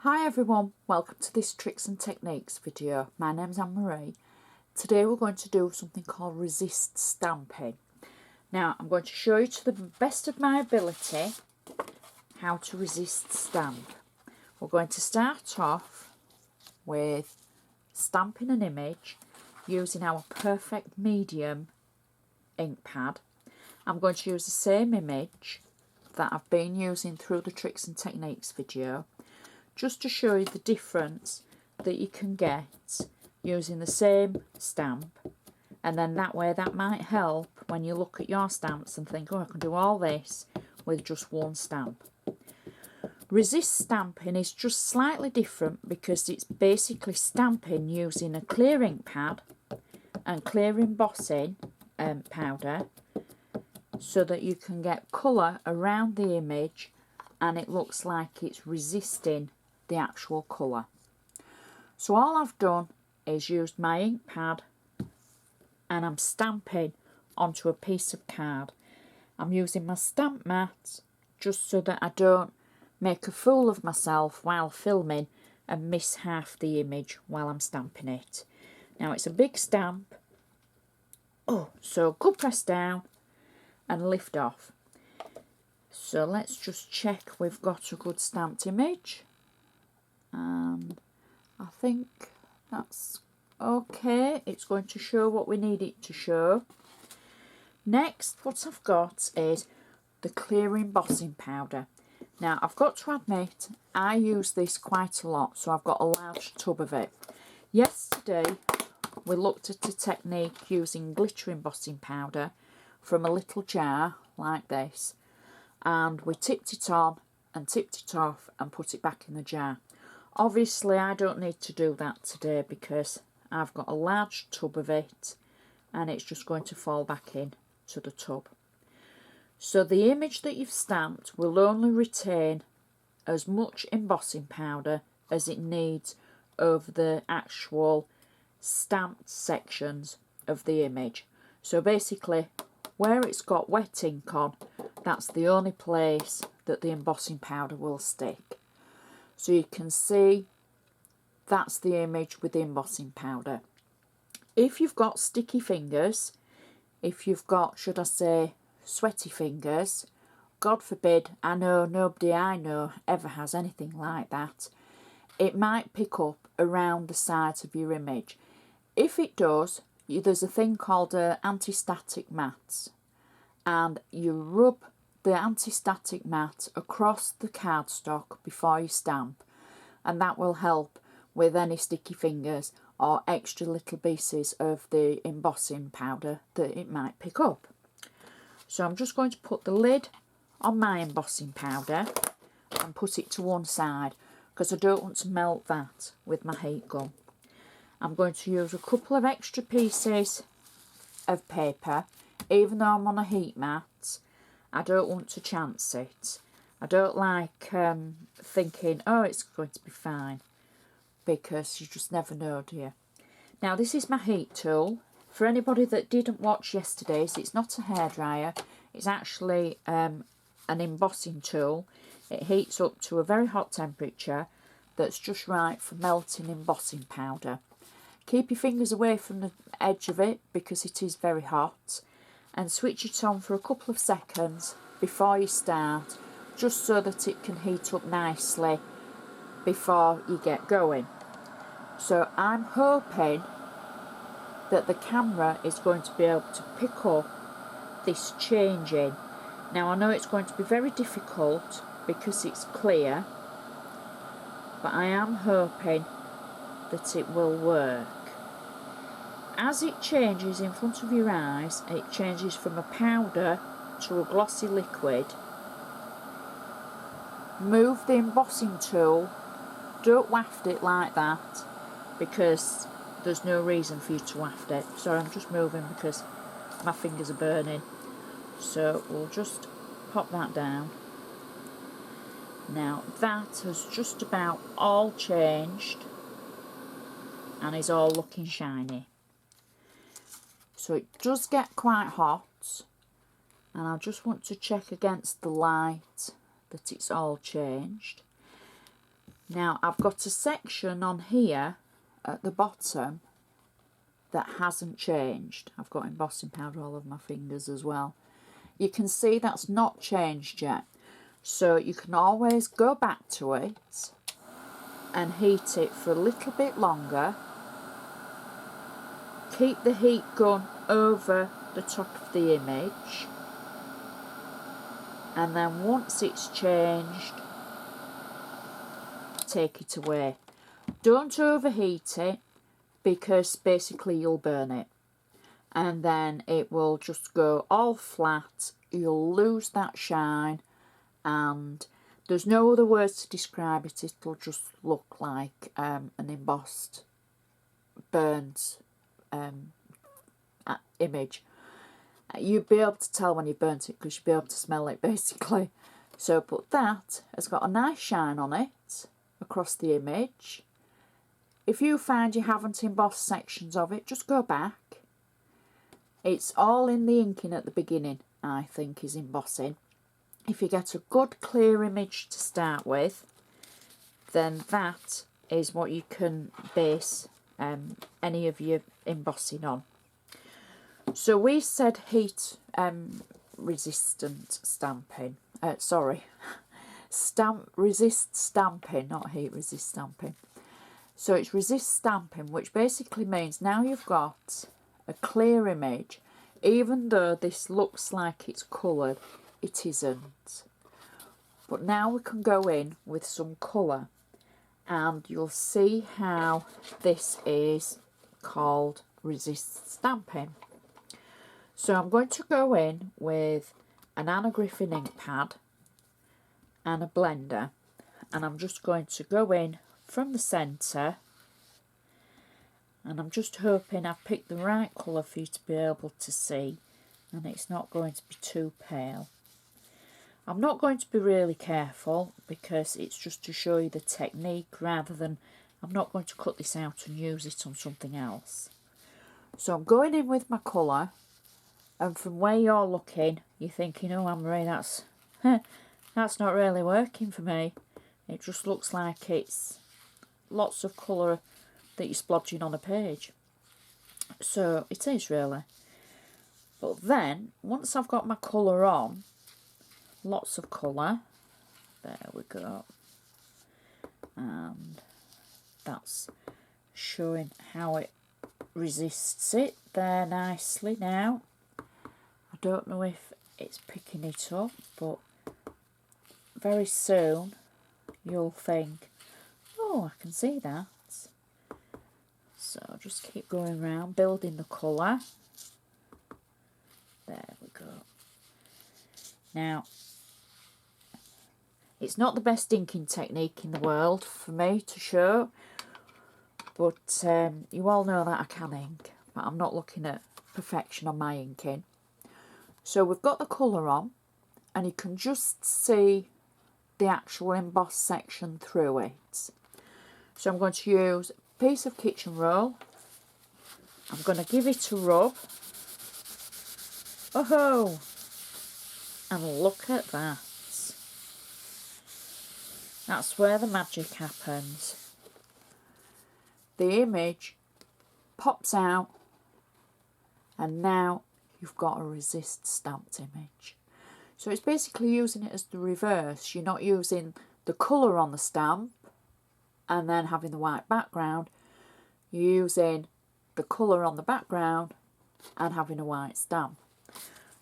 Hi everyone, welcome to this tricks and techniques video. My name's Anne-Marie. Today we're going to do something called resist stamping. Now I'm going to show you to the best of my ability how to resist stamp. We're going to start off with stamping an image using our perfect medium ink pad. I'm going to use the same image that I've been using through the tricks and techniques video, just to show you the difference that you can get using the same stamp, and then that way that might help when you look at your stamps and think, oh, I can do all this with just one stamp. Resist stamping is just slightly different because it's basically stamping using a clear ink pad and clear embossing powder, so that you can get colour around the image and it looks like it's resisting the actual colour. So all I've done is used my ink pad and I'm stamping onto a piece of card. I'm using my stamp mat just so that I don't make a fool of myself while filming and miss half the image while I'm stamping it. Now it's a big stamp, so good press down and lift off. So let's just check we've got a good stamped image, and I think that's okay. It's going to show what we need it to show. Next, what I've got is the clear embossing powder. Now I've got to admit I use this quite a lot, so I've got a large tub of it. Yesterday we looked at a technique using glitter embossing powder from a little jar like this, and we tipped it on and tipped it off and put it back in the jar. Obviously I don't need to do that today because I've got a large tub of it and it's just going to fall back in to the tub. So the image that you've stamped will only retain as much embossing powder as it needs over the actual stamped sections of the image. So basically where it's got wet ink on, that's the only place that the embossing powder will stick. So you can see that's the image with the embossing powder. If you've got sticky fingers, if you've got, should I say, sweaty fingers, God forbid, I know nobody I know ever has anything like that, it might pick up around the sides of your image. If it does, there's a thing called anti-static mats, and you rub the anti-static mat across the cardstock before you stamp, and that will help with any sticky fingers or extra little pieces of the embossing powder that it might pick up. So I'm just going to put the lid on my embossing powder and put it to one side because I don't want to melt that with my heat gun. I'm going to use a couple of extra pieces of paper. Even though I'm on a heat mat, I don't want to chance it. I don't like thinking, oh, it's going to be fine, because you just never know, do you? Now this is my heat tool. For anybody that didn't watch yesterday's, it's not a hairdryer, it's actually an embossing tool. It heats up to a very hot temperature that's just right for melting embossing powder. Keep your fingers away from the edge of it because it is very hot, and switch it on for a couple of seconds before you start, just so that it can heat up nicely before you get going. So I'm hoping that the camera is going to be able to pick up this changing. Now I know it's going to be very difficult because it's clear, but I am hoping that it will work. As it changes in front of your eyes, it changes from a powder to a glossy liquid. Move the embossing tool, don't waft it like that because there's no reason for you to waft it. Sorry, I'm just moving because my fingers are burning. So we'll just pop that down. Now that has just about all changed and is all looking shiny. So it does get quite hot, and I just want to check against the light that it's all changed. Now I've got a section on here at the bottom that hasn't changed. I've got embossing powder all over my fingers as well. You can see that's not changed yet. So you can always go back to it and heat it for a little bit longer. Keep the heat gun over the top of the image, and then once it's changed, take it away. Don't overheat it, because basically you'll burn it, and then it will just go all flat. You'll lose that shine, and there's no other words to describe it. It'll just look like an embossed, burnt image. You'd be able to tell when you burnt it because you'd be able to smell it basically. So, but that has got a nice shine on it across the image. If you find you haven't embossed sections of it, just go back. It's all in the inking at the beginning, I think, is embossing. If you get a good clear image to start with, then that is what you can base any of your embossing on. So we said heat resistant stamping. Resist stamping, not heat resist stamping. So it's resist stamping, which basically means now you've got a clear image, even though this looks like it's coloured, it isn't. But now we can go in with some colour, and you'll see how this is called resist stamping. So I'm going to go in with an Anna Griffin ink pad and a blender, and I'm just going to go in from the centre, and I'm just hoping I've picked the right colour for you to be able to see, and it's not going to be too pale. I'm not going to be really careful because it's just to show you the technique, rather than I'm not going to cut this out and use it on something else. So I'm going in with my colour, and from where you're looking, you're thinking, oh, Anne-Marie, that's not really working for me. It just looks like it's lots of colour that you're splodging on a page. So it is really. But then, once I've got my colour on, lots of colour, there we go, and that's showing how it resists it there nicely now. I don't know if it's picking it up, but very soon you'll think, oh, I can see that. So I'll just keep going around, building the colour. There we go. Now, it's not the best inking technique in the world for me to show, but you all know that I can ink, but I'm not looking at perfection on my inking. So we've got the colour on, and you can just see the actual embossed section through it. So I'm going to use a piece of kitchen roll. I'm going to give it a rub. Oh, and look at that. That's where the magic happens. The image pops out, and now you've got a resist stamped image. So it's basically using it as the reverse. You're not using the colour on the stamp and then having the white background. You're using the colour on the background and having a white stamp.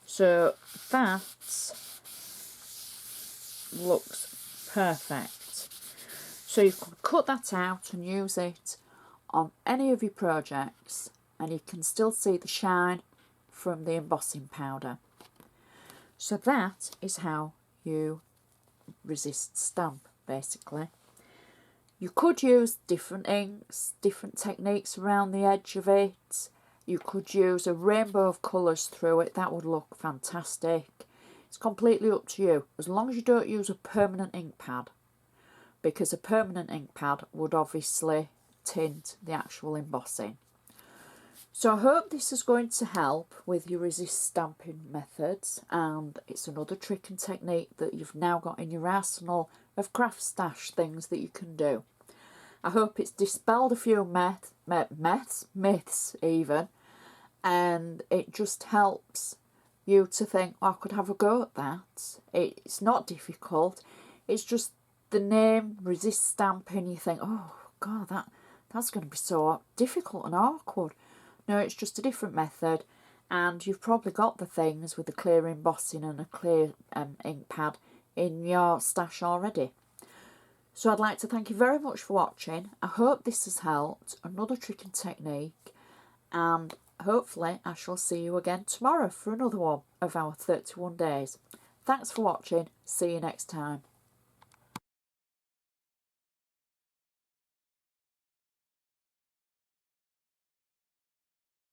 So that looks perfect. So you can cut that out and use it on any of your projects, and you can still see the shine from the embossing powder. So that is how you resist stamp, basically. You could use different inks, different techniques around the edge of it. You could use a rainbow of colours through it. That would look fantastic. It's completely up to you, as long as you don't use a permanent ink pad, because a permanent ink pad would obviously tint the actual embossing. So I hope this is going to help with your resist stamping methods, and it's another trick and technique that you've now got in your arsenal of craft stash things that you can do. I hope it's dispelled a few myths even, and it just helps you to think, oh, I could have a go at that. It's not difficult. It's just the name Resist Stamping. You think, oh God, that's going to be so difficult and awkward. No, it's just a different method, and you've probably got the things with the clear embossing and a clear ink pad in your stash already. So I'd like to thank you very much for watching. I hope this has helped. Another trick and technique, and hopefully I shall see you again tomorrow for another one of our 31 days. Thanks for watching. See you next time.